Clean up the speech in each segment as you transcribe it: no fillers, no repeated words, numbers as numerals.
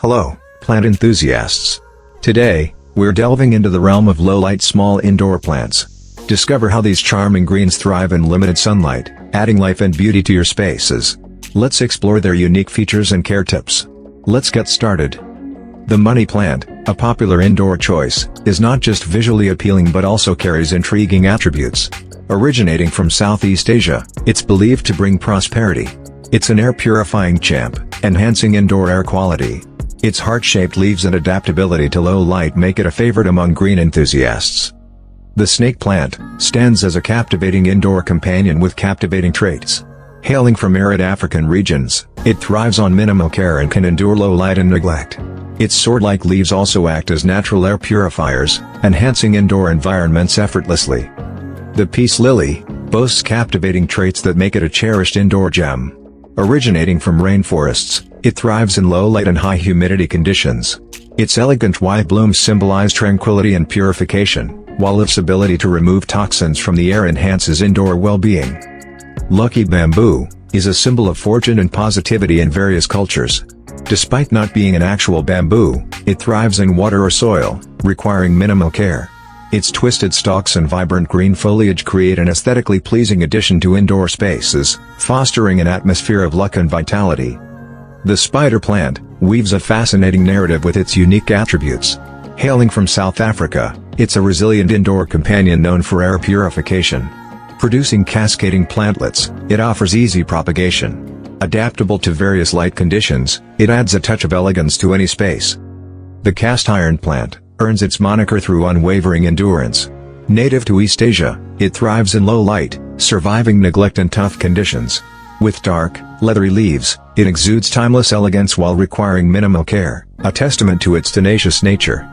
Hello, plant enthusiasts. Today, we're delving into the realm of low-light small indoor plants. Discover how these charming greens thrive in limited sunlight, adding life and beauty to your spaces. Let's explore their unique features and care tips. Let's get started. The money plant, a popular indoor choice, is not just visually appealing but also carries intriguing attributes. Originating from Southeast Asia, it's believed to bring prosperity. It's an air-purifying champ, enhancing indoor air quality. Its heart-shaped leaves and adaptability to low light make it a favorite among green enthusiasts. The snake plant stands as a captivating indoor companion with captivating traits. Hailing from arid African regions, it thrives on minimal care and can endure low light and neglect. Its sword-like leaves also act as natural air purifiers, enhancing indoor environments effortlessly. The peace lily boasts captivating traits that make it a cherished indoor gem. Originating from rainforests, it thrives in low light and high humidity conditions. Its elegant white blooms symbolize tranquility and purification, while its ability to remove toxins from the air enhances indoor well-being. Lucky bamboo is a symbol of fortune and positivity in various cultures. Despite not being an actual bamboo, it thrives in water or soil, requiring minimal care. Its twisted stalks and vibrant green foliage create an aesthetically pleasing addition to indoor spaces, fostering an atmosphere of luck and vitality. The spider plant weaves a fascinating narrative with its unique attributes. Hailing from South Africa, it's a resilient indoor companion known for air purification. Producing cascading plantlets, it offers easy propagation. Adaptable to various light conditions, it adds a touch of elegance to any space. The cast iron plant earns its moniker through unwavering endurance. Native to East Asia, it thrives in low light, surviving neglect and tough conditions. With dark, leathery leaves, it exudes timeless elegance while requiring minimal care, a testament to its tenacious nature.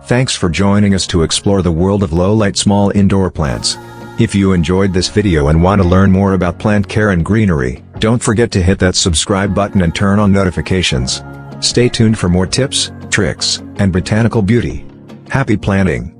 Thanks for joining us to explore the world of low-light small indoor plants. If you enjoyed this video and want to learn more about plant care and greenery, don't forget to hit that subscribe button and turn on notifications. Stay tuned for more tips, tricks, and botanical beauty. Happy planting!